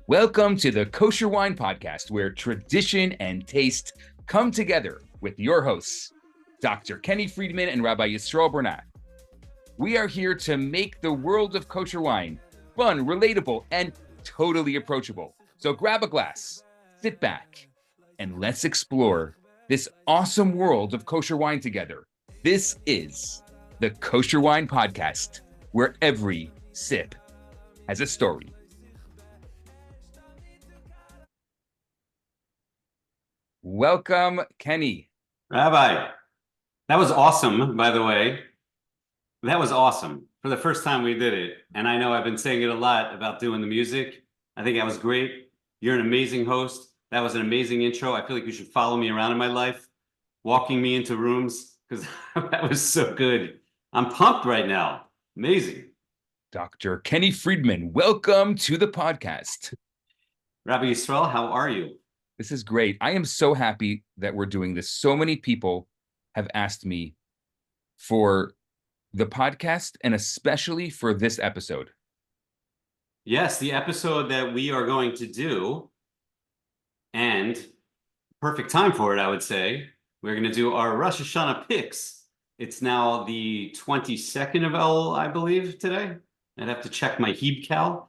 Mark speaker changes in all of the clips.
Speaker 1: Welcome to the Kosher Wine Podcast, where tradition and taste come together with your hosts, Dr. Kenny Friedman and Rabbi Yisroel Bernath. We are here to make the world of kosher wine fun, relatable, and totally approachable. So grab a glass, sit back, and let's explore this awesome world of kosher wine together. This is the Kosher Wine Podcast, where every sip has a story. Welcome, Kenny.
Speaker 2: Rabbi, that was awesome, by the way. That was awesome. For the first time we did it. And I know I've been saying it a lot about doing the music. I think that was great. You're an amazing host. That was an amazing intro. I feel like you should follow me around in my life, walking me into rooms, because that was so good. I'm pumped right now. Amazing.
Speaker 1: Dr. Kenny Friedman, welcome to the podcast.
Speaker 2: Rabbi Yisroel, how are you?
Speaker 1: This is great. I am so happy that we're doing this. So many people have asked me for the podcast and especially for this episode.
Speaker 2: Yes, the episode that we are going to do, and perfect time for it, I would say. We're going to do our Rosh Hashanah picks. It's now the 22nd of El, I believe, today. I'd have to check my Hebcal.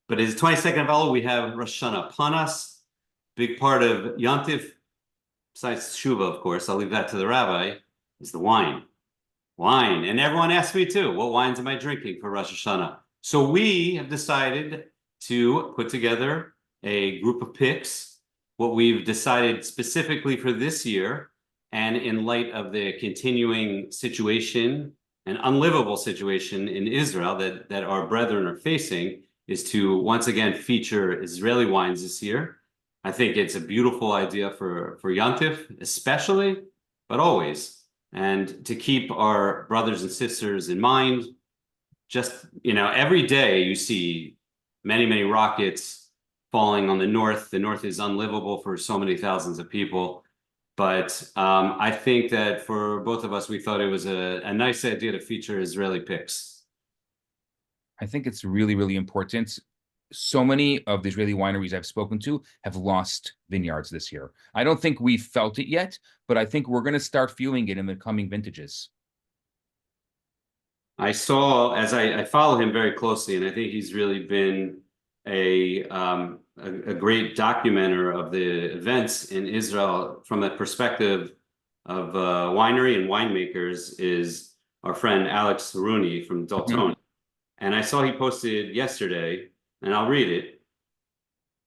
Speaker 2: But it's 22nd of El. We have Rosh Hashanah upon us. Big part of Yontif, besides Shuva, of course, I'll leave that to the rabbi, is the wine. Wine. And everyone asks me too, what wines am I drinking for Rosh Hashanah? So we have decided to put together a group of picks, what we've decided specifically for this year, and in light of the continuing situation, an unlivable situation in Israel that our brethren are facing, is to once again feature Israeli wines this year. I think it's a beautiful idea for Yontif, especially, but always. And to keep our brothers and sisters in mind, just, every day you see many, many rockets falling on the north. The north is unlivable for so many thousands of people. But I think that for both of us, we thought it was a nice idea to feature Israeli picks.
Speaker 1: I think it's really, really important. So many of the Israeli wineries I've spoken to have lost vineyards this year. I don't think we've felt it yet, but I think we're going to start feeling it in the coming vintages.
Speaker 2: I saw, as I follow him very closely, and I think he's really been a great documenter of the events in Israel from the perspective of winery and winemakers, is our friend Alex Rooney from Dalton. And I saw he posted yesterday, and I'll read it.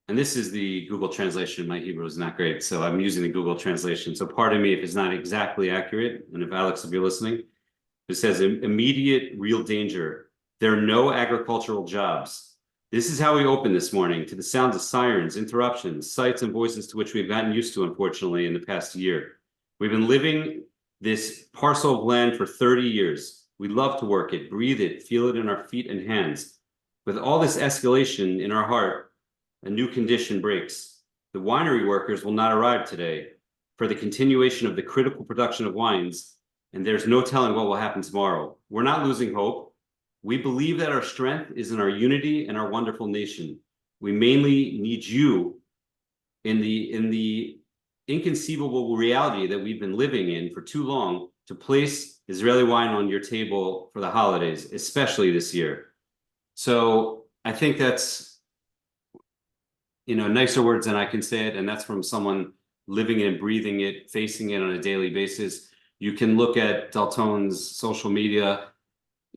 Speaker 2: And this is the Google translation. My Hebrew is not great, so I'm using the Google translation. So pardon me if it's not exactly accurate, and if Alex will be listening. It says, immediate real danger. There are no agricultural jobs. This is how we open this morning, to the sounds of sirens, interruptions, sights, and voices to which we've gotten used to, unfortunately, in the past year. We've been living this parcel of land for 30 years. We love to work it, breathe it, feel it in our feet and hands. With all this escalation in our heart, a new condition breaks. The winery workers will not arrive today for the continuation of the critical production of wines, and there's no telling what will happen tomorrow. We're not losing hope. We believe that our strength is in our unity and our wonderful nation. We mainly need you in the inconceivable reality that we've been living in for too long to place Israeli wine on your table for the holidays, especially this year. So I think that's, nicer words than I can say it. And that's from someone living it and breathing it, facing it on a daily basis. You can look at Dalton's social media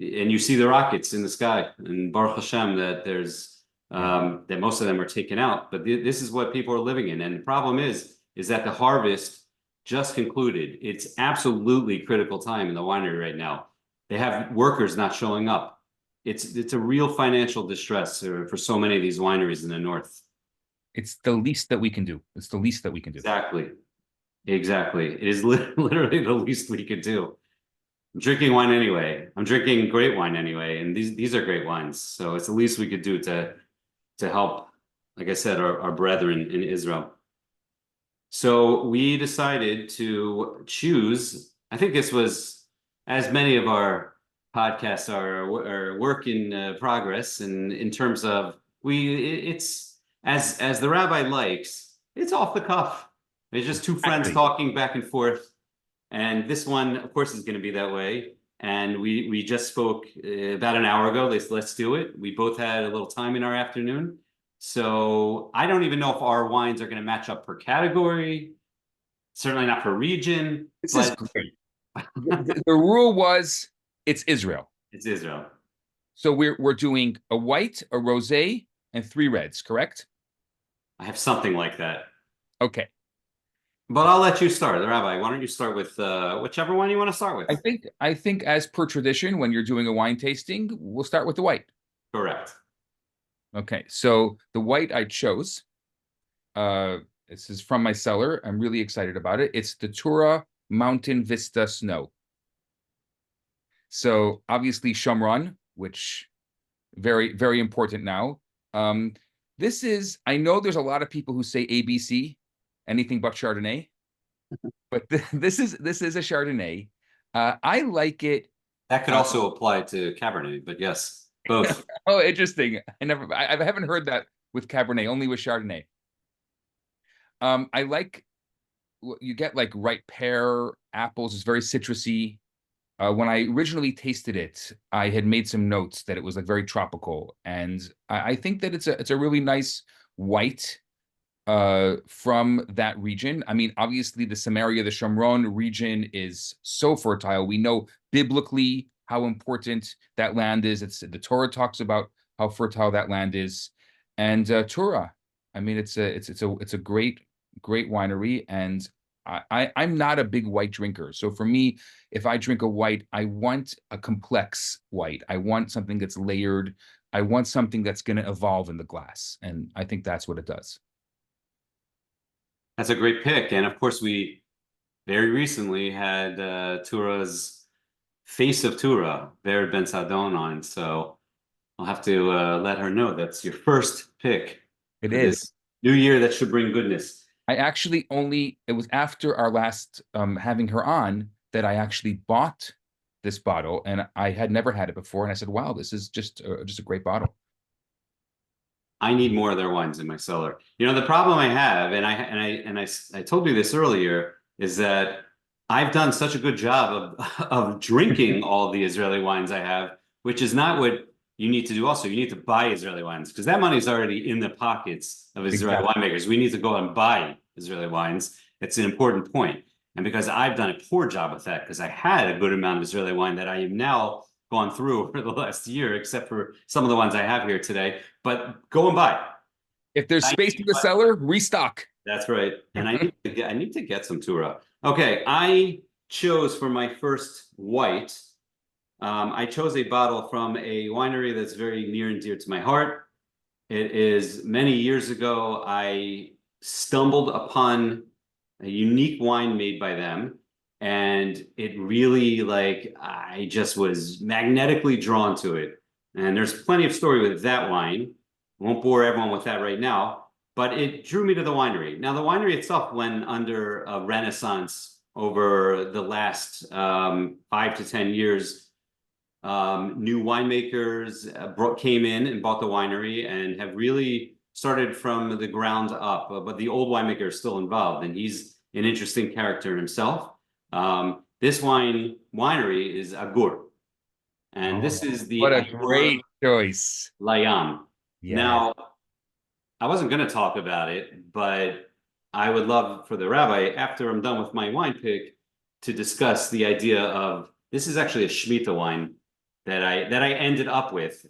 Speaker 2: and you see the rockets in the sky, and Baruch Hashem that there's that most of them are taken out. But this is what people are living in. And the problem is that the harvest just concluded. It's absolutely critical time in the winery right now. They have workers not showing up. It's a real financial distress for so many of these wineries in the north.
Speaker 1: It's the least that we can do. It's the least that we can do.
Speaker 2: Exactly. It is literally the least we could do. I'm drinking wine anyway. I'm drinking great wine anyway, and these are great wines. So it's the least we could do to help, like I said, our brethren in Israel. So we decided to choose. I think this was, as many of our podcasts are work in progress, and in terms of it's as the rabbi likes, it's off the cuff. It's just two friends talking back and forth. And this one, of course, is going to be that way. And we just spoke about an hour ago. Let's do it. We both had a little time in our afternoon. So I don't even know if our wines are going to match up per category. Certainly not per region.
Speaker 1: This is great. The rule was it's Israel.
Speaker 2: It's Israel.
Speaker 1: So we're doing a white, a rosé, and 3 reds, correct?
Speaker 2: I have something like that.
Speaker 1: Okay.
Speaker 2: But I'll let you start, Rabbi. Why don't you start with whichever one you want to start with?
Speaker 1: I think as per tradition, when you're doing a wine tasting, we'll start with the white.
Speaker 2: Correct.
Speaker 1: Okay, so the white I chose, this is from my cellar. I'm really excited about it. It's the Tura Mountain Vista Snow. So obviously Shomron, which very, very important now. This is, I know there's a lot of people who say ABC, anything but Chardonnay, but this is a Chardonnay. I like it.
Speaker 2: That could also apply to Cabernet, but yes, both.
Speaker 1: Oh, interesting. I haven't heard that with Cabernet, only with Chardonnay. I like, you get like ripe pear, apples. It's very citrusy. When I originally tasted it, I had made some notes that it was like very tropical, and I think that it's a really nice white from that region. I mean, obviously the Samaria, the Shomron region is so fertile. We know biblically how important that land is. The Torah talks about how fertile that land is, and Tura. I mean, it's a great winery, and I'm not a big white drinker. So for me, if I drink a white, I want a complex white. I want something that's layered. I want something that's going to evolve in the glass, and I think that's what it does.
Speaker 2: That's a great pick. And of course, we very recently had Tura's Face of Tura, Vered Ben Sadon, on. So I'll have to let her know that's your first pick.
Speaker 1: It is.
Speaker 2: New year that should bring goodness.
Speaker 1: I actually it was after our last having her on that I actually bought this bottle, and I had never had it before. And I said, wow, this is just a great bottle.
Speaker 2: I need more of their wines in my cellar. You know, the problem I have, and I told you this earlier, is that I've done such a good job of drinking all the Israeli wines I have, which is not what you need to do. Also, you need to buy Israeli wines, because that money is already in the pockets of Israeli winemakers. We need to go and buy Israeli wines. It's an important point. And because I've done a poor job with that, because I had a good amount of Israeli wine that I am now gone through over the last year, except for some of the ones I have here today. But go and buy.
Speaker 1: If there's space in the cellar, restock.
Speaker 2: That's right. And I need to get some Tura. Okay, I chose for my first white. I chose a bottle from a winery that's very near and dear to my heart. It is many years ago, I stumbled upon a unique wine made by them. And it really, like, I just was magnetically drawn to it. And there's plenty of story with that wine. I won't bore everyone with that right now, but it drew me to the winery. Now, the winery itself went under a renaissance over the last 5 to 10 years. New winemakers came in and bought the winery and have really started from the ground up. But the old winemaker is still involved, and he's an interesting character himself. This winery is Agur, and this is the
Speaker 1: what a great choice.
Speaker 2: Layam.
Speaker 1: Yes.
Speaker 2: Now, I wasn't going to talk about it, but I would love for the rabbi, after I'm done with my wine pick, to discuss the idea of, this is actually a Shemitah wine that I ended up with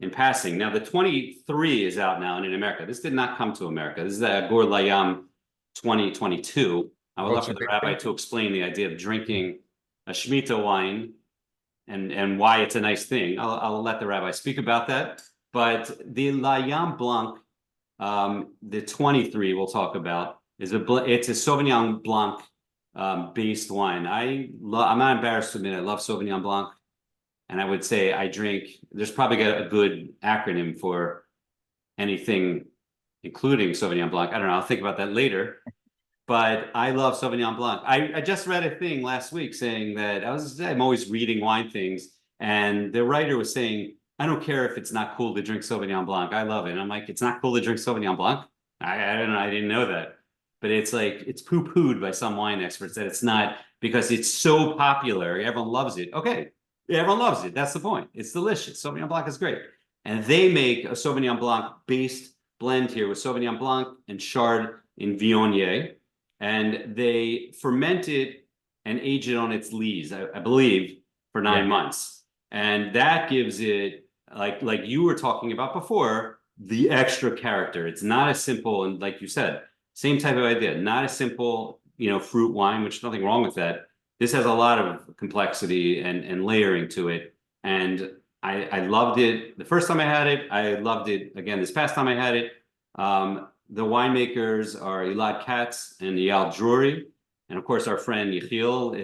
Speaker 2: in passing. Now, the 23 is out now and in America. This did not come to America. This is the Agur Layam 2022. I would love for the rabbi to explain the idea of drinking a Shemitah wine and why it's a nice thing. I'll let the rabbi speak about that. But the Layam Blanc, the 23 we'll talk about, it's a Sauvignon Blanc based wine. I'm not embarrassed to admit I love Sauvignon Blanc. And I would say there's probably a good acronym for anything, including Sauvignon Blanc. I don't know, I'll think about that later. But I love Sauvignon Blanc. I just read a thing last week saying that I'm always reading wine things, and the writer was saying I don't care if it's not cool to drink Sauvignon Blanc. I love it. And I'm like, it's not cool to drink Sauvignon Blanc. I don't know. I didn't know that. But it's like, it's poo-pooed by some wine experts that it's not because it's so popular. Everyone loves it. Okay. Everyone loves it. That's the point. It's delicious. Sauvignon Blanc is great. And they make a Sauvignon Blanc based blend here with Sauvignon Blanc and Chard in Viognier. And they ferment it and age it on its lees, I believe, for 9 months. And that gives it, like you were talking about before, the extra character. It's not as simple, and like you said, same type of idea, not a simple, fruit wine, which is nothing wrong with that. This has a lot of complexity and layering to it. And I loved it the first time I had it. I loved it again this past time I had it. The winemakers are Elad Katz and Eyal Drury. And of course, our friend Yechiel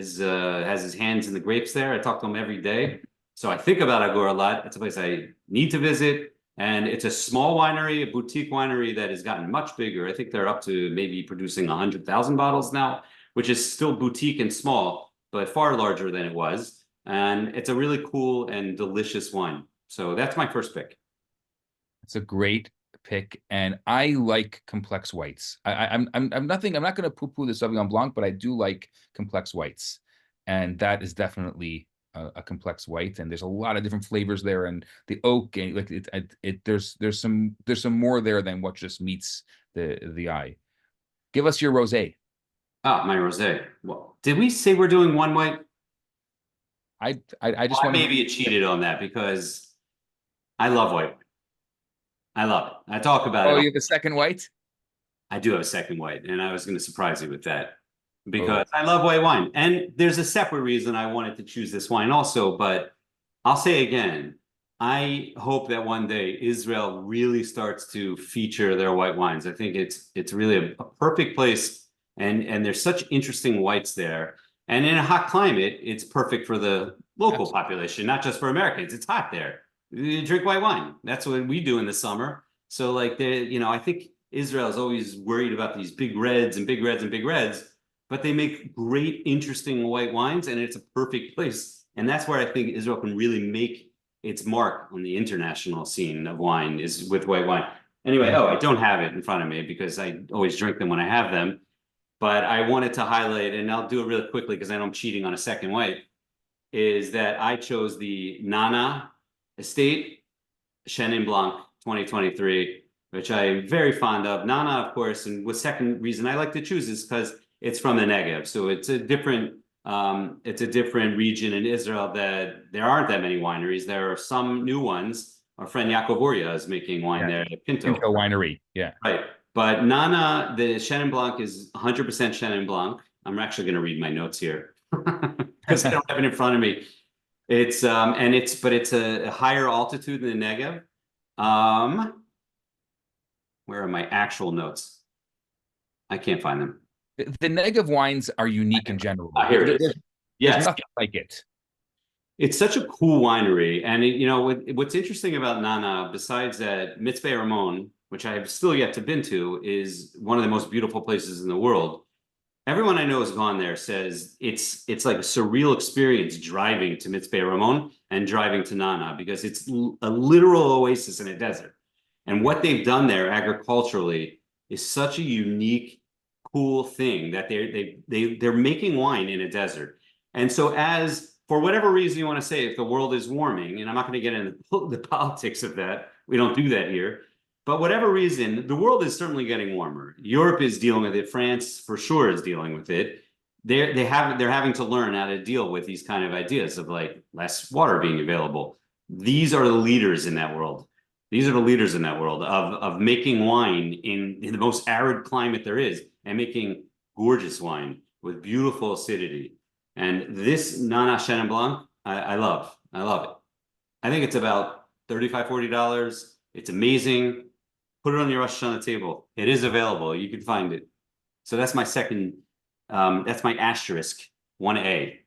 Speaker 2: has his hands in the grapes there. I talk to him every day. So I think about Agur a lot. It's a place I need to visit. And it's a small winery, a boutique winery that has gotten much bigger. I think they're up to maybe producing 100,000 bottles now, which is still boutique and small, but far larger than it was. And it's a really cool and delicious wine. So that's my first pick.
Speaker 1: It's a great pick, and I like complex whites. I'm not going to poo-poo the Sauvignon Blanc, but I do like complex whites, and that is definitely a complex white. And there's a lot of different flavors there, and the oak, and like there's some more there than what just meets the eye. Give us your rosé.
Speaker 2: Ah, my rosé. Well, did we say we're doing one white?
Speaker 1: I just want
Speaker 2: maybe it cheated on that because I love white. I love it. I talk about it.
Speaker 1: Oh, you have a second white?
Speaker 2: I do have a second white, and I was going to surprise you with that because I love white wine. And there's a separate reason I wanted to choose this wine also, but I'll say again, I hope that one day Israel really starts to feature their white wines. I think it's really a perfect place, and there's such interesting whites there. And in a hot climate, it's perfect for the local population, not just for Americans. It's hot there. You drink white wine. That's what we do in the summer. So like I think Israel is always worried about these big reds and big reds and big reds, but they make great, interesting white wines, and it's a perfect place. And that's where I think Israel can really make its mark on the international scene of wine, is with white wine. Anyway, I don't have it in front of me because I always drink them when I have them. But I wanted to highlight, and I'll do it really quickly because I know I'm cheating on a second white, is that I chose the Nana Estate Chenin Blanc 2023, which I'm very fond of. Nana, of course, and the second reason I like to choose is because it's from the Negev. So it's a different region in Israel that there aren't that many wineries. There are some new ones. Our friend Yaakov Uria is making wine there at Pinto
Speaker 1: Winery. Yeah.
Speaker 2: Right. But Nana, the Chenin Blanc is 100% Chenin Blanc. I'm actually going to read my notes here because I don't have it in front of me. It's it's a higher altitude than the Negev. Where are my actual notes? I can't find them.
Speaker 1: The Negev wines are unique in general.
Speaker 2: Here it is.
Speaker 1: There's nothing like it.
Speaker 2: It's such a cool winery, and what's interesting about Nana, besides that, Mitzveh Ramon, which I have still yet to been to, is one of the most beautiful places in the world. Everyone I know has gone there says it's like a surreal experience driving to Mitzveh Ramon and driving to Nana, because it's a literal oasis in a desert. And what they've done there agriculturally is such a unique, cool thing that they're making wine in a desert. And so, as for whatever reason you want to say, if the world is warming, and I'm not going to get into the politics of that, we don't do that here. But whatever reason, the world is certainly getting warmer. Europe is dealing with it. France, for sure, is dealing with it. They're having to learn how to deal with these kind of ideas of like less water being available. These are the leaders in that world. These are the leaders in that world of making wine in the most arid climate there is, and making gorgeous wine with beautiful acidity. And this Nana Chenin Blanc, I love. I love it. I think it's about $35, $40. It's amazing. Put it on your Rosh Hashanah table. It is available. You can find it. So that's my second, that's my asterisk, 1A.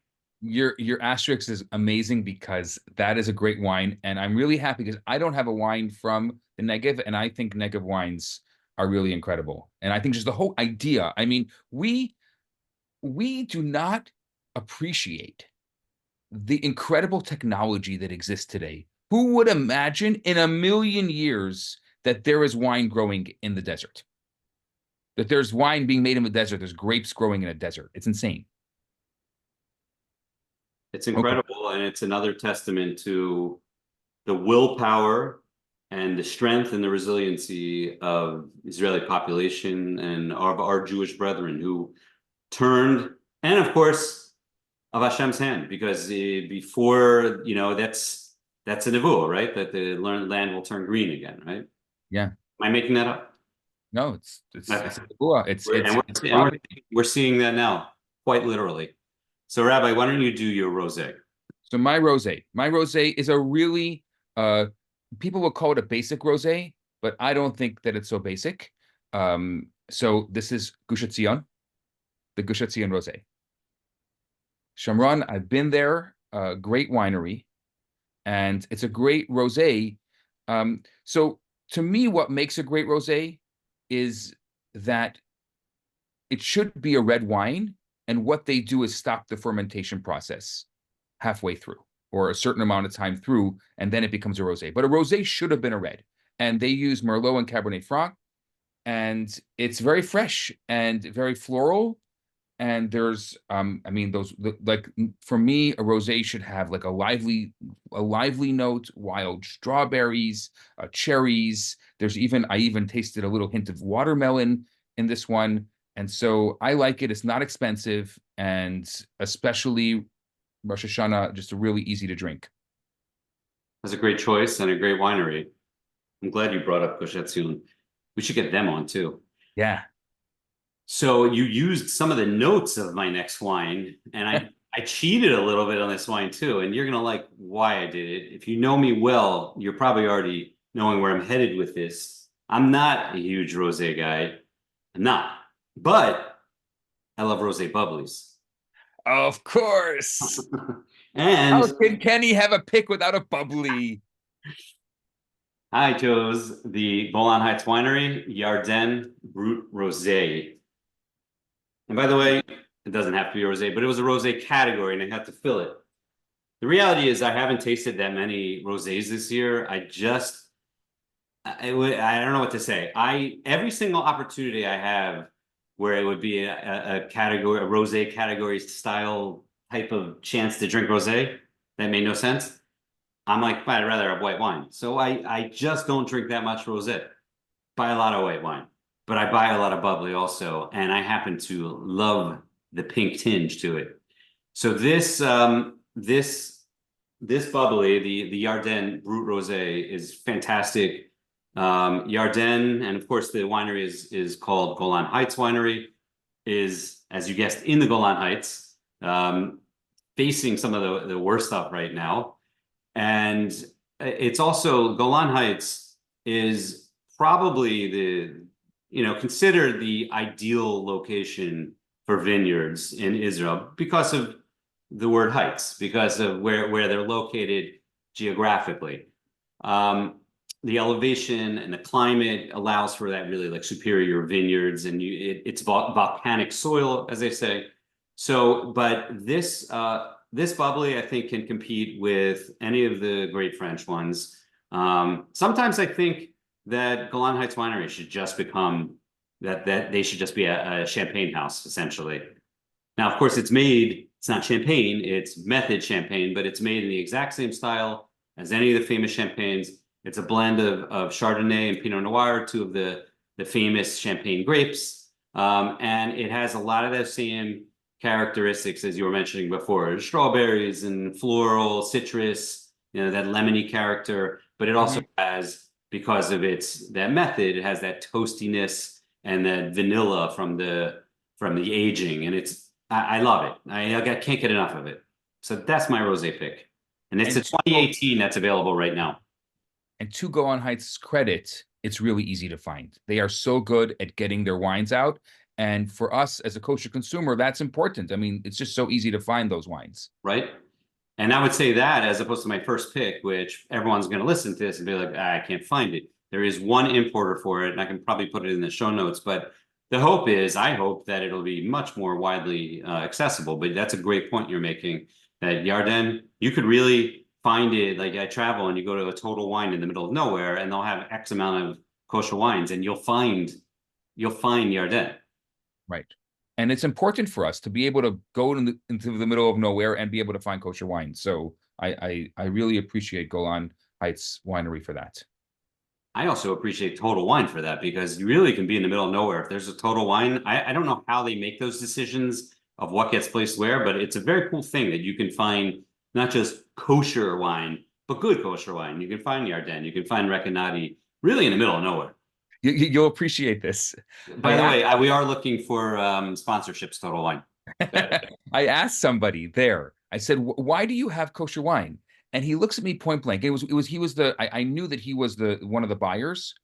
Speaker 1: Your asterisk is amazing because that is a great wine. And I'm really happy because I don't have a wine from the Negev, and I think Negev wines are really incredible. And I think just the whole idea, I mean, we do not appreciate the incredible technology that exists today. Who would imagine in a million years that there is wine growing in the desert? That there's wine being made in the desert. There's grapes growing in a desert. It's insane.
Speaker 2: It's incredible, and it's another testament to the willpower and the strength and the resiliency of Israeli population and of our Jewish brethren who turned, and of course, of Hashem's hand, because before, that's a nevuah, right? That the land will turn green again, right?
Speaker 1: Yeah.
Speaker 2: Am I making that up?
Speaker 1: No, it's a nevuah.
Speaker 2: We're seeing that now, quite literally. So, Rabbi, why don't you do your rosé?
Speaker 1: So my rosé is a really people will call it a basic rosé, but I don't think that it's so basic. So this is Gush Etzion, the Gush Etzion rosé. Shamron, I've been there, great winery, and it's a great rosé. So to me, what makes a great rosé is that it should be a red wine, and what they do is stop the fermentation process halfway through or a certain amount of time through, and then it becomes a rosé. But a rosé should have been a red, and they use Merlot and Cabernet Franc, and it's very fresh and very floral. And there's, for me, a rosé should have like a lively note, wild strawberries, cherries. I even tasted a little hint of watermelon in this one. And so I like it. It's not expensive, and especially Rosh Hashanah, just really easy to drink.
Speaker 2: That's a great choice and a great winery. I'm glad you brought up Gush Etzion. We should get them on too.
Speaker 1: Yeah.
Speaker 2: So you used some of the notes of my next wine, and I cheated a little bit on this wine too, and you're going to like why I did it. If you know me well, you're probably already knowing where I'm headed with this. I'm not a huge rosé guy. I'm not. But I love rosé bubblies.
Speaker 1: Of course.
Speaker 2: And
Speaker 1: how can Kenny have a pick without a bubbly?
Speaker 2: I chose the Golan Heights Winery Yarden Brut Rosé. And by the way, it doesn't have to be a rosé, but it was a rosé category, and I had to fill it. The reality is I haven't tasted that many rosés this year. I don't know what to say. Every single opportunity I have where it would be a category, a rosé category style type of chance to drink rosé that made no sense, I'm like, I'd rather have white wine. So I just don't drink that much rosé. Buy a lot of white wine, but I buy a lot of bubbly also, and I happen to love the pink tinge to it. So this bubbly, the Yarden Brut Rosé, is fantastic. Yarden, and of course the winery is called Golan Heights Winery, is, as you guessed, in the Golan Heights, facing some of the worst stuff right now. And it's also, Golan Heights is probably considered the ideal location for vineyards in Israel because of the word heights, because of where they're located geographically. The elevation and the climate allows for that really like superior vineyards, and it's volcanic soil, as they say. So, but this bubbly, I think, can compete with any of the great French ones. Sometimes I think that Golan Heights Winery should just become that they should just be a champagne house, essentially. Now, of course, it's not champagne, it's method champagne, but it's made in the exact same style as any of the famous champagnes. It's a blend of Chardonnay and Pinot Noir, two of the famous champagne grapes. And it has a lot of the same characteristics as you were mentioning before, strawberries and floral, citrus, that lemony character, but it also has, because of that method, it has that toastiness and that vanilla from the aging, and I love it. I can't get enough of it. So that's my rosé pick, and it's a 2018 that's available right now.
Speaker 1: And to Golan Heights' credit, it's really easy to find. They are so good at getting their wines out, and for us as a kosher consumer, that's important. I mean, it's just so easy to find those wines,
Speaker 2: right? And I would say that as opposed to my first pick, which everyone's going to listen to this and be like, I can't find it. There is one importer for it, and I can probably put it in the show notes. But the hope is, I hope that it'll be much more widely accessible. But that's a great point you're making, that Yarden, you could really find it, like I travel and you go to a Total Wine in the middle of nowhere and they'll have X amount of kosher wines and you'll find yarden.
Speaker 1: Right. And it's important for us to be able to go into the middle of nowhere and be able to find kosher wine. So I really appreciate Golan Heights Winery for that.
Speaker 2: I also appreciate Total Wine for that, because you really can be in the middle of nowhere. If there's a Total Wine, I don't know how they make those decisions of what gets placed where, but it's a very cool thing that you can find not just kosher wine, but good kosher wine. You can find yarden, you can find rekanati, really in the middle of nowhere.
Speaker 1: You'll appreciate this.
Speaker 2: By the way, we are looking for sponsorships, Total Wine.
Speaker 1: I asked somebody there, I said, why do you have kosher wine? And he looks at me point blank. I knew that he was one of the buyers.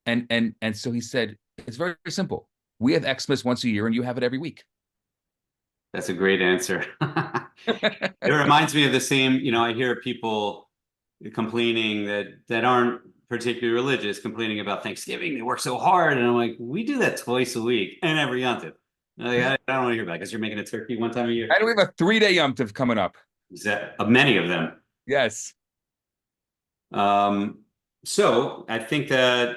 Speaker 1: And so he said, it's very, very simple. We have Xmas once a year and you have it every week.
Speaker 2: That's a great answer. It reminds me of the same, I hear people complaining that aren't particularly religious, complaining about Thanksgiving. They work so hard. And I'm like, we do that twice a week and every yontif. Like, I don't want to hear about it because you're making a turkey one time a year.
Speaker 1: And we have a 3-day yontif coming up.
Speaker 2: Is that many of them?
Speaker 1: Yes.
Speaker 2: So I think that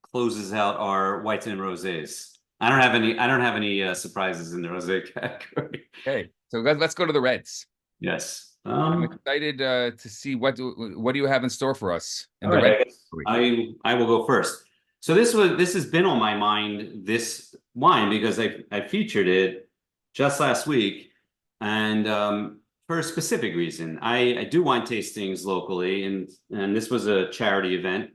Speaker 2: closes out our whites and rosés. I don't have any surprises in the rosé category.
Speaker 1: Okay, so let's go to the reds.
Speaker 2: Yes.
Speaker 1: I'm excited to see what do you have in store for us in the
Speaker 2: red.
Speaker 1: Red.
Speaker 2: I will go first. So this has been on my mind, this wine, because I featured it just last week, and for a specific reason. I do wine tastings locally, and this was a charity event.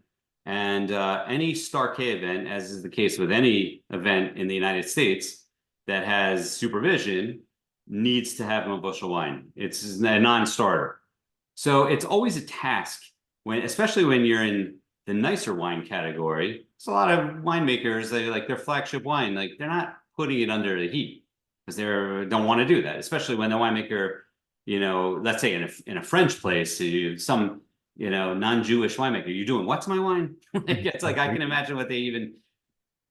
Speaker 2: And any Star K event, as is the case with any event in the United States that has supervision, needs to have Mabushal wine. It's a non-starter. So it's always a task, especially when you're in the nicer wine category. It's a lot of winemakers, they like their flagship wine, like they're not putting it under the heat because they don't want to do that, especially when the winemaker, let's say in a French place, some non-Jewish winemaker, you're doing what's my wine? It's like I can imagine what they even,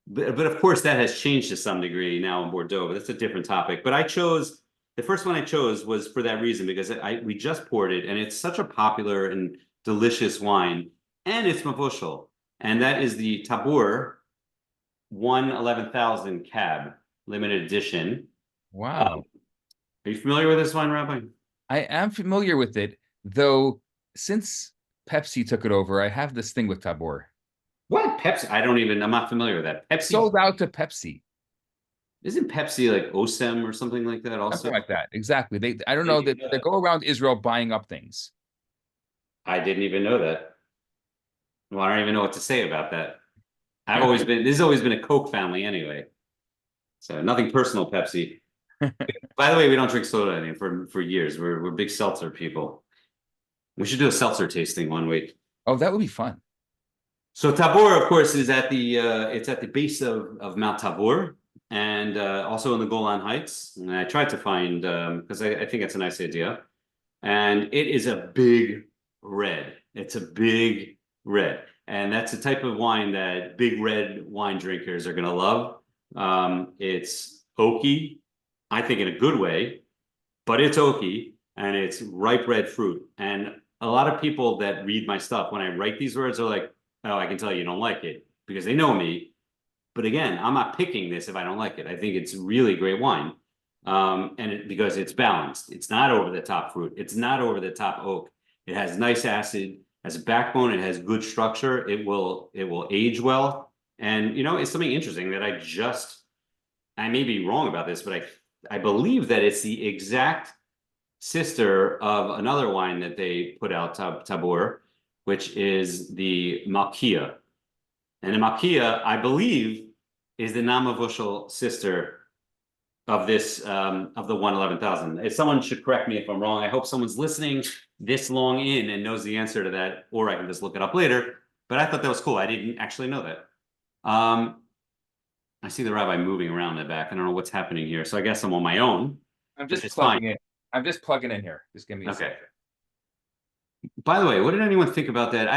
Speaker 2: but of course that has changed to some degree now in Bordeaux, but that's a different topic. But the first one I chose was for that reason, because we just poured it and it's such a popular and delicious wine, and it's Mavushal, and that is the Tabor 111,000 Cab limited edition.
Speaker 1: Wow.
Speaker 2: Are you familiar with this wine, Rabbi?
Speaker 1: I am familiar with it, though. Since Pepsi took it over, I have this thing with Tabor.
Speaker 2: What? Pepsi? I'm not familiar with that. Pepsi
Speaker 1: sold out to Pepsi.
Speaker 2: Isn't Pepsi like Osem or something like that also?
Speaker 1: Something like that, exactly. I don't know, they go around Israel buying up things.
Speaker 2: I didn't even know that. Well, I don't even know what to say about that. This has always been a Coke family anyway. So nothing personal, Pepsi. By the way, we don't drink soda anymore for years. We're big seltzer people. We should do a seltzer tasting one week.
Speaker 1: Oh, that would be fun.
Speaker 2: So Tabor, of course, is at the base of Mount Tabor, and also in the Golan Heights. And I tried to find, because I think it's a nice idea. And it is a big red. It's a big red. And that's the type of wine that big red wine drinkers are going to love. It's oaky, I think in a good way, but it's oaky, and it's ripe red fruit. And a lot of people that read my stuff, when I write these words, are like, oh, I can tell you don't like it, because they know me. But again, I'm not picking this if I don't like it. I think it's really great wine. Because it's balanced. It's not over the top fruit. It's not over the top oak. It has nice acid, has a backbone. It has good structure. It will age well. And it's something interesting that I may be wrong about this, but I believe that it's the exact sister of another wine that they put out, Tabor, which is the Maia. And the Maia, I believe, is the non-Mavushal sister of this, of the 111,000. If someone should correct me if I'm wrong. I hope someone's listening this long in and knows the answer to that, or I can just look it up later. But I thought that was cool. I didn't actually know that. I see the rabbi moving around in the back. I don't know what's happening here. So I guess I'm on my own.
Speaker 1: I'm just plugging in. I'm just plugging in here. Just give me a second.
Speaker 2: By the way, what did anyone think about that?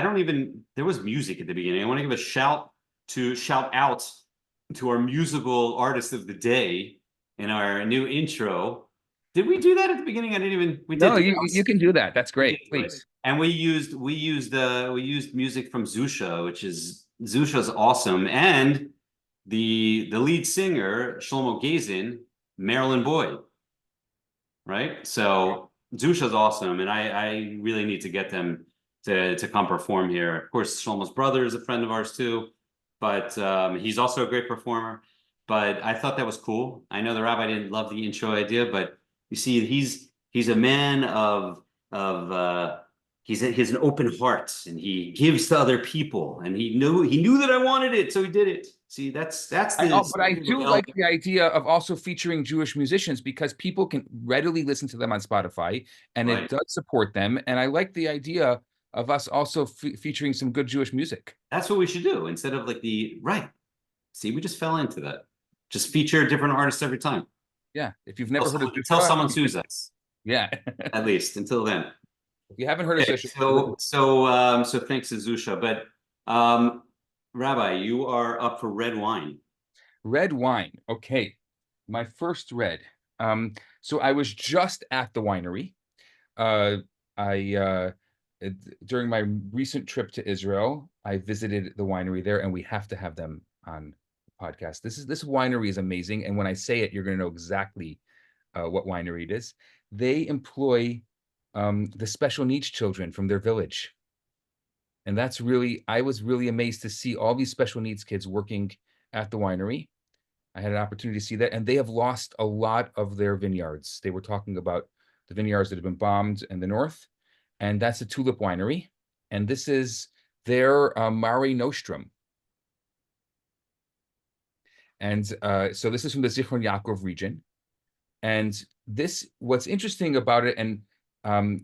Speaker 2: There was music at the beginning. I want to give a shout out to our musical artist of the day in our new intro. Did we do that at the beginning? I didn't even. We did.
Speaker 1: No, you can do that. That's
Speaker 2: We did
Speaker 1: great.
Speaker 2: do it.
Speaker 1: Please.
Speaker 2: And we used music from Zusha, which is Zusha's awesome, and the lead singer Shlomo Gazin, Marilyn Boyd, right? So Zusha's awesome, and I really need to get them to come perform here. Of course, Shlomo's brother is a friend of ours too, but he's also a great performer. But I thought that was cool. I know the rabbi didn't love the intro idea, but you see, he's a man of he has an open heart, and he gives to other people, and he knew that I wanted it, so he did it. See, that's
Speaker 1: But I do like the idea of also featuring Jewish musicians because people can readily listen to them on Spotify, and
Speaker 2: right.
Speaker 1: it does support them. And I like the idea of us also featuring some good Jewish music.
Speaker 2: That's what we should do instead of like the right. See, we just fell into that. Just feature different artists every time.
Speaker 1: Yeah, if you've never heard of
Speaker 2: until someone sues us.
Speaker 1: Yeah,
Speaker 2: at least until then.
Speaker 1: If you haven't heard of Zusha,
Speaker 2: So thanks to Zusha, but Rabbi, you are up for red wine.
Speaker 1: Red wine. Okay, my first red. So I was just at the winery. During my recent trip to Israel, I visited the winery there, and we have to have them on the podcast. This winery is amazing, and when I say it, you're going to know exactly what winery it is. They employ the special needs children from their village, and I was really amazed to see all these special needs kids working at the winery. I had an opportunity to see that, and they have lost a lot of their vineyards. They were talking about the vineyards that have been bombed in the north, and that's a tulip winery. And this is their Mare Nostrum. And so this is from the Zichron Yaakov region. And what's interesting about it, and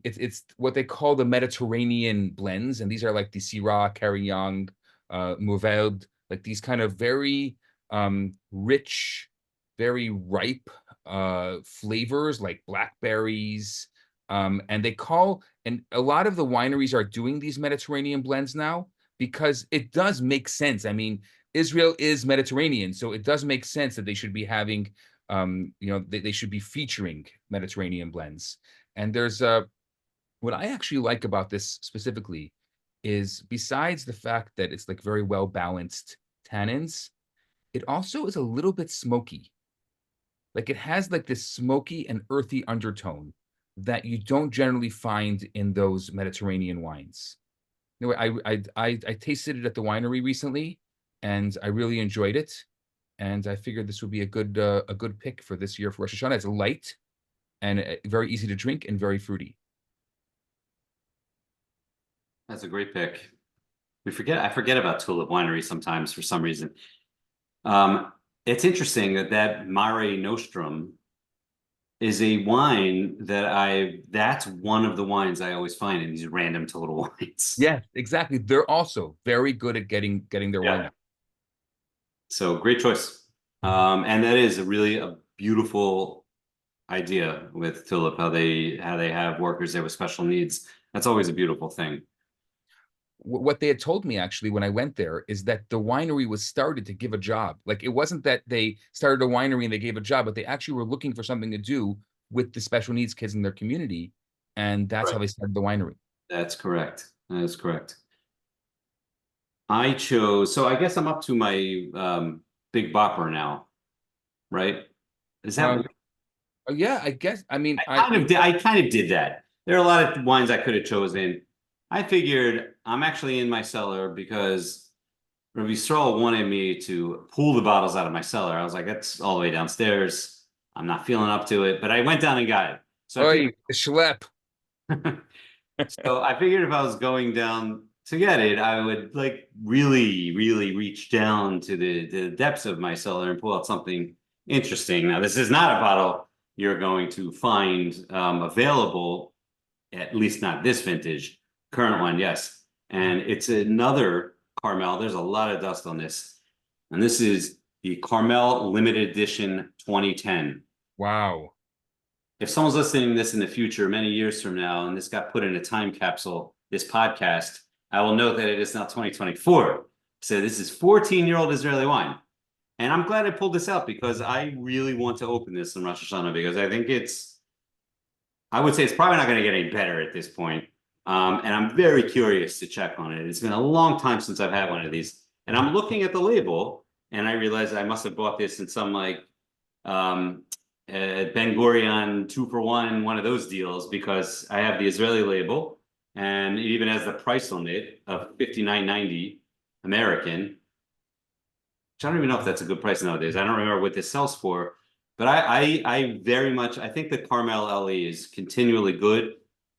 Speaker 1: it's what they call the Mediterranean blends. And these are like the Syrah, Carignan, Mourvèdre, like these kind of very rich, very ripe flavors like blackberries. And a lot of the wineries are doing these Mediterranean blends now because it does make sense. I mean, Israel is Mediterranean, so it does make sense that they should be having, they should be featuring Mediterranean blends. And there's what I actually like about this specifically is besides the fact that it's like very well balanced tannins, it also is a little bit smoky. Like it has like this smoky and earthy undertone that you don't generally find in those Mediterranean wines. Anyway, I tasted it at the winery recently, and I really enjoyed it. And I figured this would be a good pick for this year for Rosh Hashanah. It's light and very easy to drink and very fruity.
Speaker 2: That's a great pick. I forget about Tulip Winery sometimes for some reason. It's interesting that Mare Nostrum is a wine that's one of the wines I always find in these random to little wines.
Speaker 1: Yeah, exactly. They're also very good at getting their wine out.
Speaker 2: So great choice. And that is a beautiful idea with Tulip, how they have workers there with special needs. That's always a beautiful thing.
Speaker 1: What they had told me actually when I went there is that the winery was started to give a job. Like it wasn't that they started a winery and they gave a job, but they actually were looking for something to do with the special needs kids in their community. And that's how they started the winery.
Speaker 2: That's correct. That is correct. So I guess I'm up to my big bopper now, right? Is that
Speaker 1: yeah, I guess. I mean,
Speaker 2: I kind of did that. There are a lot of wines I could have chosen. I figured I'm actually in my cellar because Rabbi Yisroel wanted me to pull the bottles out of my cellar. I was like, that's all the way downstairs. I'm not feeling up to it, but I went down and got it. So
Speaker 1: schlep.
Speaker 2: So I figured if I was going down to get it, I would like really, really reach down to the depths of my cellar and pull out something interesting. Now, this is not a bottle you're going to find available, at least not this vintage. Current one, yes. And it's another Carmel. There's a lot of dust on this. And this is the Carmel Limited Edition 2010.
Speaker 1: Wow.
Speaker 2: If someone's listening to this in the future, many years from now, and this got put in a time capsule, this podcast, I will note that it is now 2024. So this is 14-year-old Israeli wine. And I'm glad I pulled this out because I really want to open this in Rosh Hashanah because I think it's I would say it's probably not going to get any better at this point. And I'm very curious to check on it. It's been a long time since I've had one of these. And I'm looking at the label, and I realized I must have bought this in some like Ben Gurion 2-for-1, one of those deals, because I have the Israeli label, and it even has the price on it of $59.90 American, which I don't even know if that's a good price nowadays. I don't remember what this sells for, but I very much, I think the Carmel LE is continually good.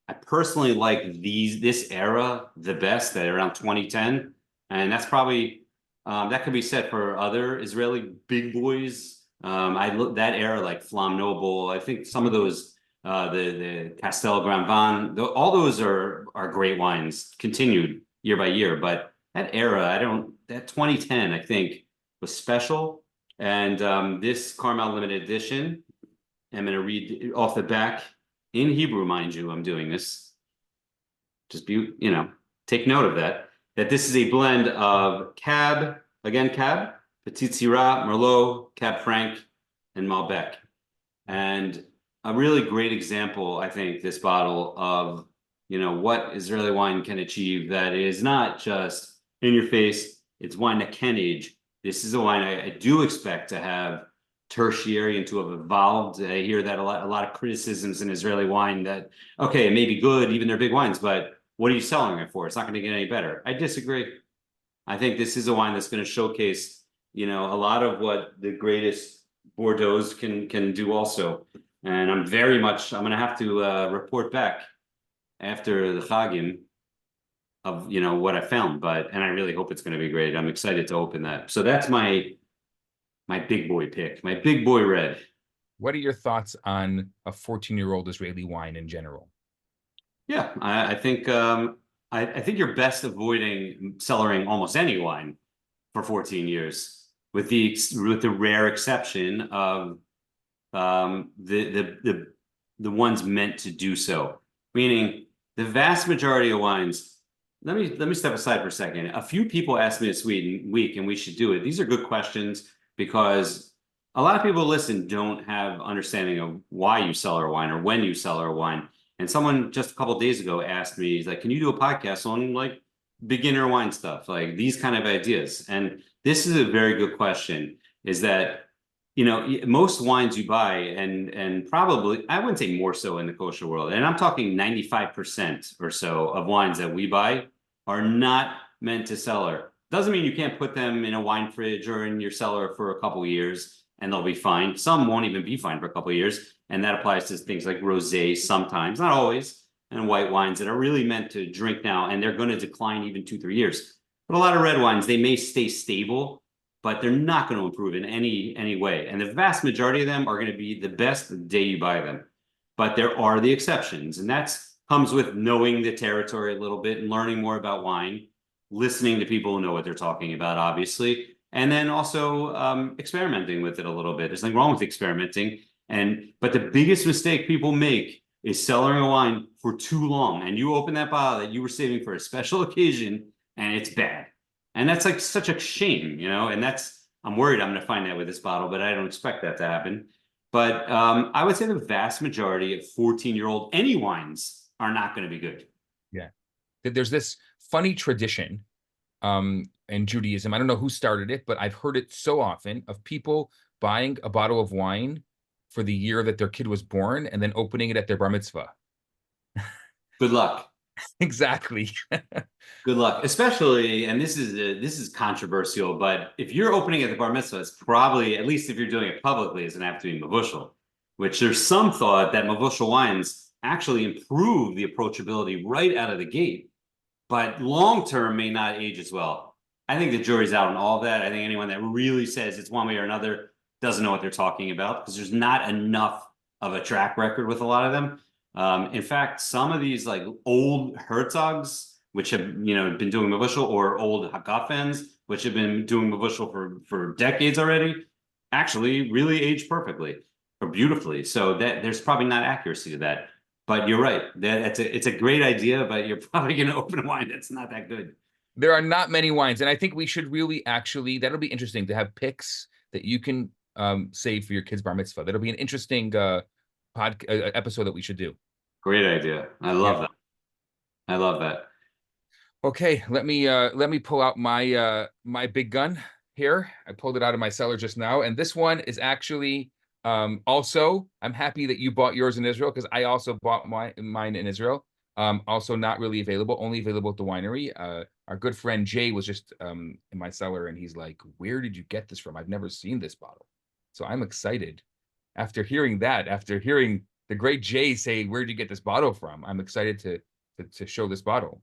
Speaker 2: I personally like this era the best, at around 2010, and that's probably that could be said for other Israeli big boys. I look that era like Flam Noble. I think some of those the Castel Grand Van, all those are great wines, continued year by year. But that era, that 2010, I think, was special. And this Carmel limited edition, I'm going to read off the back in Hebrew, mind you. I'm doing this. Just take note of that. That this is a blend of Cab, Petit Syrah, Merlot, Cab Franc, and Malbec. And a really great example, I think, this bottle of, what Israeli wine can achieve that is not just in your face, it's wine that can age. This is a wine I do expect to have tertiary and to have evolved. I hear that a lot of criticisms in Israeli wine that, okay, it may be good, even their big wines, but what are you selling it for? It's not going to get any better. I disagree. I think this is a wine that's going to showcase, a lot of what the greatest Bordeaux's can do also. And I'm going to have to report back after the Chagim of, what I found, and I really hope it's going to be great. I'm excited to open that. So that's my big boy pick, my big boy red.
Speaker 1: What are your thoughts on a 14-year-old Israeli wine in general?
Speaker 2: Yeah, I think I think you're best avoiding cellaring almost any wine for 14 years, with the rare exception of the ones meant to do so. Meaning, the vast majority of wines. Let me step aside for a second. A few people asked me this week, and we should do it. These are good questions because a lot of people don't have understanding of why you cellar a wine or when you cellar a wine. And someone just a couple of days ago asked me, he's like, can you do a podcast on like beginner wine stuff, like these kind of ideas? And this is a very good question, is that, most wines you buy, and probably, I wouldn't say more so in the kosher world, and I'm talking 95% or so of wines that we buy are not meant to cellar. Doesn't mean you can't put them in a wine fridge or in your cellar for a couple of years and they'll be fine. Some won't even be fine for a couple of years. And that applies to things like Rosé sometimes, not always, and white wines that are really meant to drink now, and they're going to decline even 2-3 years. But a lot of red wines, they may stay stable, but they're not going to improve in any way. And the vast majority of them are going to be the best the day you buy them. But there are the exceptions, and that comes with knowing the territory a little bit and learning more about wine, listening to people who know what they're talking about, obviously, and then also experimenting with it a little bit. There's nothing wrong with experimenting. But the biggest mistake people make is cellaring a wine for too long. And you open that bottle that you were saving for a special occasion and it's bad. And that's like such a shame, and I'm worried I'm going to find that with this bottle, but I don't expect that to happen. But I would say the vast majority of 14-year-old any wines are not going to be good.
Speaker 1: Yeah. There's this funny tradition in Judaism. I don't know who started it, but I've heard it so often, of people buying a bottle of wine for the year that their kid was born and then opening it at their bar mitzvah.
Speaker 2: Good luck.
Speaker 1: Exactly.
Speaker 2: Good luck, especially, and this is controversial, but if you're opening at the bar mitzvah, it's probably, at least if you're doing it publicly, it's going to have to be mevushal, which there's some thought that mevushal wines actually improve the approachability right out of the gate, but long-term may not age as well. I think the jury's out on all of that. I think anyone that really says it's one way or another doesn't know what they're talking about, because there's not enough of a track record with a lot of them. In fact, some of these like old Herzogs, which have been doing mevushal, or old Hakafens, which have been doing mevushal for decades already, actually really age perfectly or beautifully. So that there's probably not accuracy to that. But you're right. It's a great idea, but you're probably going to open a wine that's not that good.
Speaker 1: There are not many wines, and I think we should really that'll be interesting to have picks that you can save for your kid's bar mitzvah. That'll be an interesting episode that we should do.
Speaker 2: Great idea. I love that. I love that.
Speaker 1: Okay, let me pull out my big gun here. I pulled it out of my cellar just now, and this one is actually also. I'm happy that you bought yours in Israel because I also bought mine in Israel. Also not really available, only available at the winery. Our good friend Jay was just in my cellar, and he's like, "Where did you get this from? I've never seen this bottle." So I'm excited after hearing that. After hearing the great Jay say, "Where did you get this bottle from?" I'm excited to show this bottle.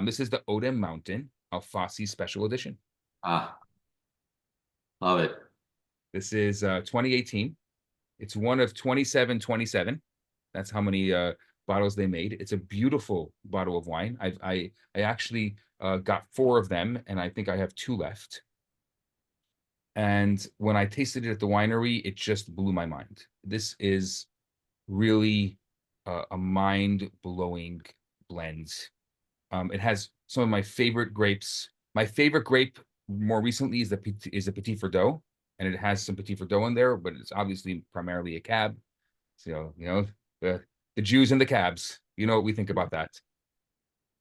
Speaker 1: This is the Odem Mountain Alfasi Special Edition.
Speaker 2: Ah, love it.
Speaker 1: This is 2018. It's one of 2727. That's how many bottles they made. It's a beautiful bottle of wine. I actually got 4 of them, and I think I have 2 left. And when I tasted it at the winery, it just blew my mind. This is really a mind-blowing blend. It has some of my favorite grapes. My favorite grape more recently is the Petit Verdot, and it has some Petit Verdot in there, but it's obviously primarily a cab. So, the Jews and the cabs, you know what we think about that.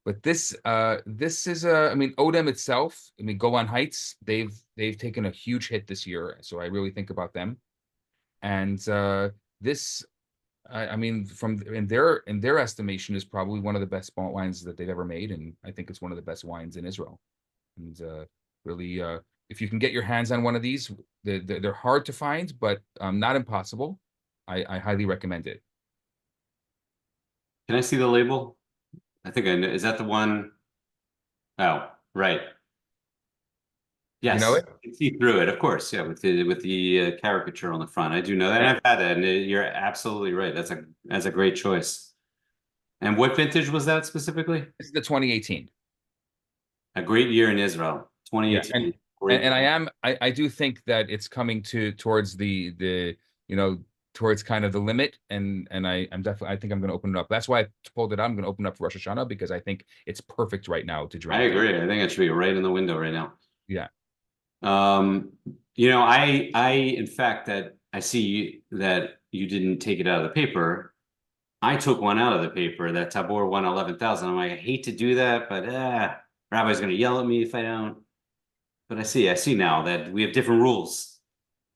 Speaker 1: But this is I mean, Odem itself, I mean, Golan Heights, they've taken a huge hit this year, so I really think about them. And this I mean, from in their estimation, is probably one of the best wines that they've ever made, and I think it's one of the best wines in Israel. And really, if you can get your hands on one of these, they're hard to find, but not impossible. I highly recommend it.
Speaker 2: Can I see the label? I think I know. Is that the one? Oh, right.
Speaker 1: You know
Speaker 2: Yes,
Speaker 1: it?
Speaker 2: you can see through it, of course. Yeah, with the caricature on the front, I do know that. And I've had that, and you're absolutely right. That's a great choice. And what vintage was that specifically?
Speaker 1: This is the 2018.
Speaker 2: A great year in Israel,
Speaker 1: Yeah,
Speaker 2: 2018.
Speaker 1: I do think that it's coming towards the towards kind of the limit, and I'm definitely, I think I'm going to open it up. That's why I pulled it out. I'm going to open it up for Rosh Hashanah because I think it's perfect right now to
Speaker 2: I
Speaker 1: drink.
Speaker 2: agree. I think it should be right in the window right now.
Speaker 1: Yeah.
Speaker 2: I in fact, that I see that you didn't take it out of the paper. I took one out of the paper, that Tabor 11,000. I'm like, I hate to do that, but Rabbi's going to yell at me if I don't. But I see now that we have different rules.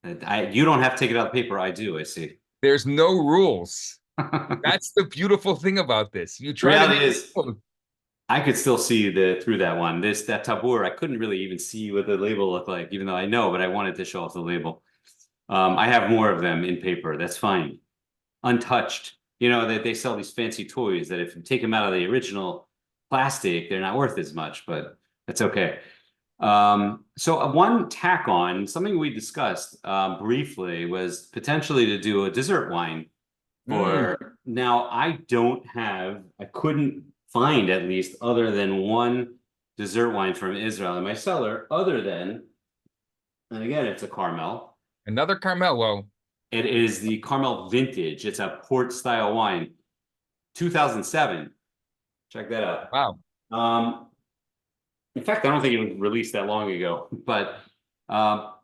Speaker 2: You don't have to take it out of the paper. I do. I see.
Speaker 1: There's no rules. That's the beautiful thing about this. You try to
Speaker 2: Reality is, I could still see through that one. That Tabor, I couldn't really even see what the label looked like, even though I know, but I wanted to show off the label. I have more of them in paper. That's fine. Untouched. You know, that they sell these fancy toys that if you take them out of the original plastic, they're not worth as much, but that's okay. So one tack on, something we discussed briefly, was potentially to do a dessert wine for now. I couldn't find, at least, other than one dessert wine from Israel in my cellar, other than, and again, it's a Carmel.
Speaker 1: Another Carmel. Well,
Speaker 2: It is the Carmel Vintage. It's a port style wine, 2007. Check that out.
Speaker 1: wow.
Speaker 2: In fact, I don't think it was released that long ago, but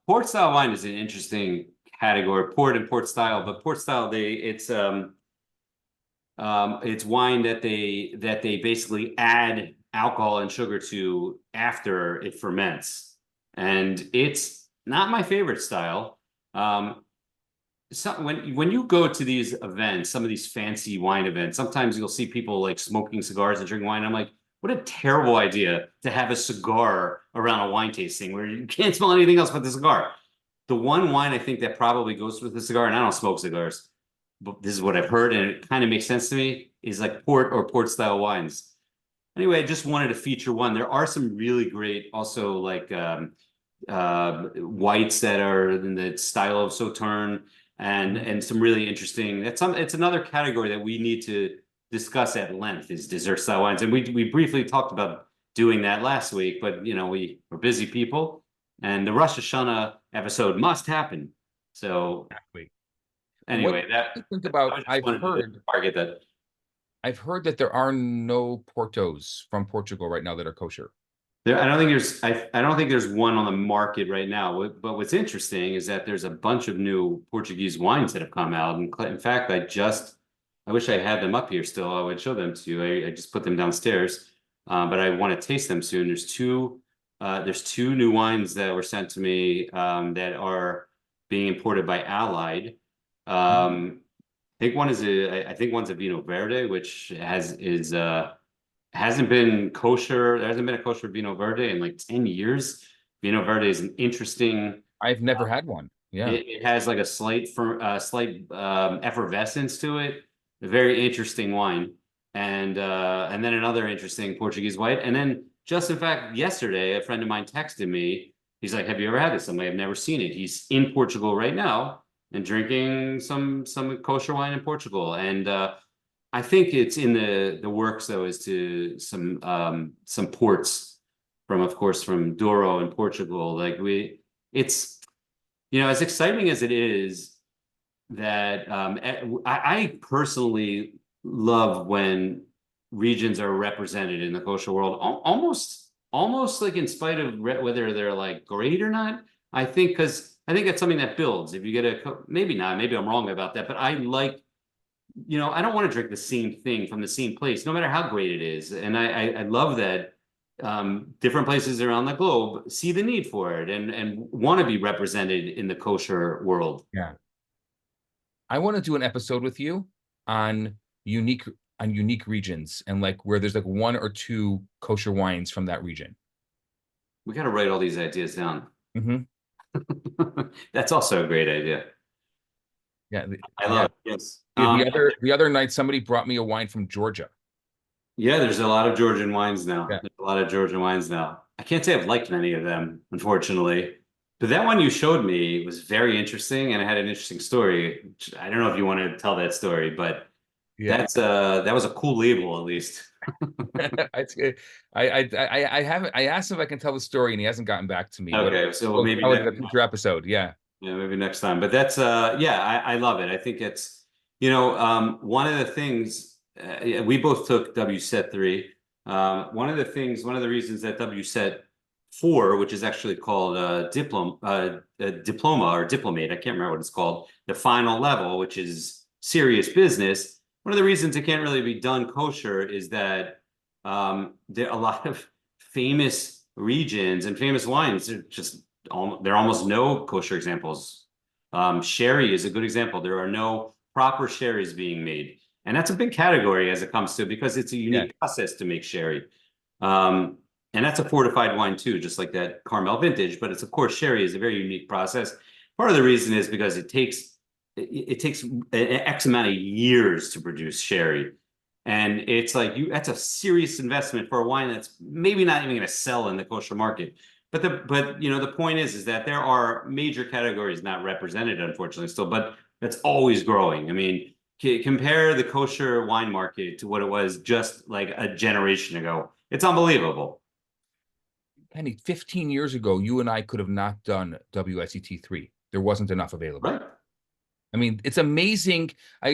Speaker 2: port style wine is an interesting category, port and port style. But port style, it's wine that they basically add alcohol and sugar to after it ferments, and it's not my favorite style. When you go to these events, some of these fancy wine events, sometimes you'll see people like smoking cigars and drinking wine. I'm like, what a terrible idea to have a cigar around a wine tasting where you can't smell anything else but the cigar. The one wine I think that probably goes with the cigar, and I don't smoke cigars, but this is what I've heard, and it kind of makes sense to me, is like port or port style wines. Anyway, I just wanted to feature one. There are some really great, also, like whites that are in the style of Sauterne, and some really interesting. It's another category that we need to discuss at length, is dessert style wines, and we briefly talked about doing that last week, but we're busy people, and the Rosh Hashanah episode must happen. So anyway,
Speaker 1: think about,
Speaker 2: I've heard
Speaker 1: that there are no Portos from Portugal right now that are kosher.
Speaker 2: I don't think there's one on the market right now. But what's interesting is that there's a bunch of new Portuguese wines that have come out. And in fact, I just I wish I had them up here still. I would show them to you. I just put them downstairs, but I want to taste them soon. There's two new wines that were sent to me that are being imported by Allied. I think I think one's a Vino Verde, which hasn't been kosher. There hasn't been a kosher Vino Verde in like 10 years. Vino Verde is an interesting.
Speaker 1: I've never had one. Yeah.
Speaker 2: It has like a slight effervescence to it. A very interesting wine, and then another interesting Portuguese white. And then just in fact, yesterday, a friend of mine texted me. He's like, "Have you ever had this?" I'm like, "I've never seen it." He's in Portugal right now and drinking some kosher wine in Portugal, and I think it's in the works though is to some ports from, of course, from Douro in Portugal. Like it's as exciting as it is that I personally love when regions are represented in the kosher world, almost like in spite of whether they're like great or not. I think it's something that builds. If you get maybe not, maybe I'm wrong about that, but I like, I don't want to drink the same thing from the same place, no matter how great it is. And I love that different places around the globe see the need for it and want to be represented in the kosher world.
Speaker 1: Yeah. I want to do an episode with you on unique regions and like where there's like one or two kosher wines from that region.
Speaker 2: We got to write all these ideas down.
Speaker 1: Mm-hmm.
Speaker 2: That's also a great idea.
Speaker 1: Yeah,
Speaker 2: I love it. Yes.
Speaker 1: The other night, somebody brought me a wine from Georgia.
Speaker 2: Yeah, there's a lot of Georgian wines now.
Speaker 1: Yeah.
Speaker 2: There's a lot of Georgian wines now. I can't say I've liked many of them, unfortunately. But that one you showed me was very interesting, and it had an interesting story. I don't know if you want to tell that story, but
Speaker 1: yeah,
Speaker 2: that was a cool label, at least.
Speaker 1: I haven't. I asked him if I can tell the story, and he hasn't gotten back to me.
Speaker 2: Okay, so maybe
Speaker 1: in a future episode. Yeah.
Speaker 2: Yeah, maybe next time. But that's I love it. I think it's one of the things we both took WSET 3. One of the reasons that WSET 4, which is actually called diploma or diplomate, I can't remember what it's called, the final level, which is serious business. One of the reasons it can't really be done kosher is that there are a lot of famous regions and famous wines. There are almost no kosher examples. Sherry is a good example. There are no proper sherries being made. And that's a big category as it comes to, because it's a unique process to make sherry. And that's a fortified wine too, just like that Carmel vintage. But it's, of course, sherry is a very unique process. Part of the reason is because it takes an X amount of years to produce sherry. And it's like that's a serious investment for a wine that's maybe not even going to sell in the kosher market. But the point is that there are major categories not represented, unfortunately, still, but that's always growing. I mean, compare the kosher wine market to what it was just like a generation ago. It's unbelievable.
Speaker 1: Penny, 15 years ago, you and I could have not done WSET 3. There wasn't enough available.
Speaker 2: Right.
Speaker 1: I mean, it's amazing. I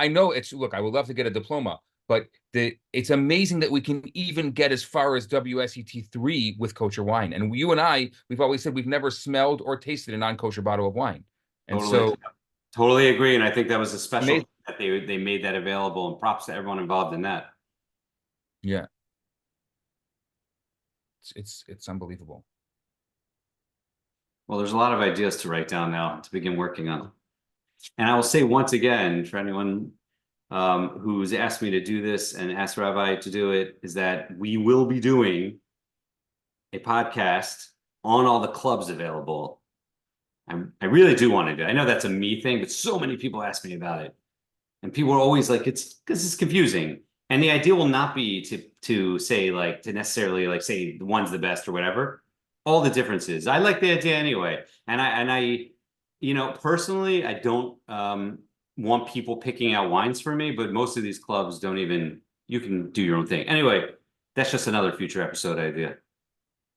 Speaker 1: know look, I would love to get a diploma, but it's amazing that we can even get as far as WSET 3 with kosher wine. And you and I, we've always said we've never smelled or tasted a non-kosher bottle of wine. And
Speaker 2: totally agree. And I think that was a special that they made that available, and props to everyone involved in that.
Speaker 1: Yeah. It's unbelievable.
Speaker 2: Well, there's a lot of ideas to write down now to begin working on. And I will say once again, for anyone who's asked me to do this and asked Rabbi to do it, is that we will be doing a podcast on all the clubs available. I really do want to do it. I know that's a me thing, but so many people ask me about it. And people are always like, this is confusing. And the idea will not be to say like, to necessarily like say the one's the best or whatever. All the differences. I like the idea anyway. And I personally, I don't want people picking out wines for me, but most of these clubs don't even, you can do your own thing. Anyway, that's just another future episode idea.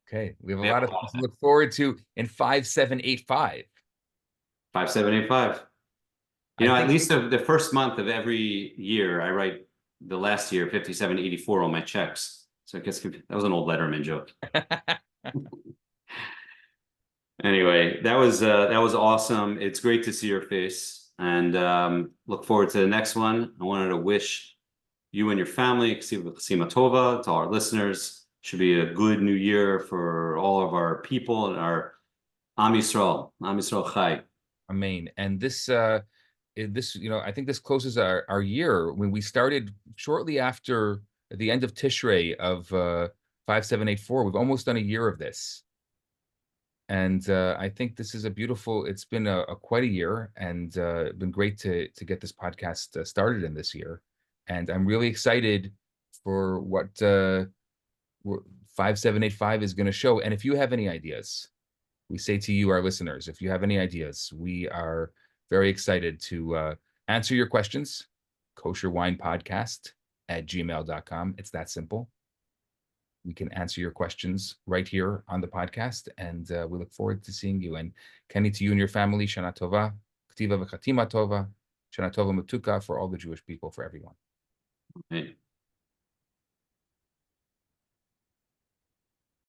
Speaker 1: Okay. We have a lot of things to look forward to in 5785.
Speaker 2: 5785. At least the first month of every year, I write the last year 5784 on my checks. So I guess that was an old Letterman joke. Anyway, that was awesome. It's great to see your face. and look forward to the next one. I wanted to wish you and your family, Ksima Tova, to our listeners. Should be a good new year for all of our people and our Am Yisrael Chai.
Speaker 1: Amen. And this, I think this closes our year when we started shortly after the end of Tishrei of 5784. We've almost done a year of this. And I think this is it's been quite a year, and been great to get this podcast started in this year. And I'm really excited for what 5785 is going to show. And if you have any ideas, we say to you, our listeners, if you have any ideas, we are very excited to answer your questions. kosherwinepodcast@gmail.com. It's that simple. We can answer your questions right here on the podcast, and we look forward to seeing you. And Kenny, to you and your family, Shana Tova, Ktiva v'Chatima Tova, Shana Tova Matuka, for all the Jewish people, for everyone.
Speaker 2: Amen.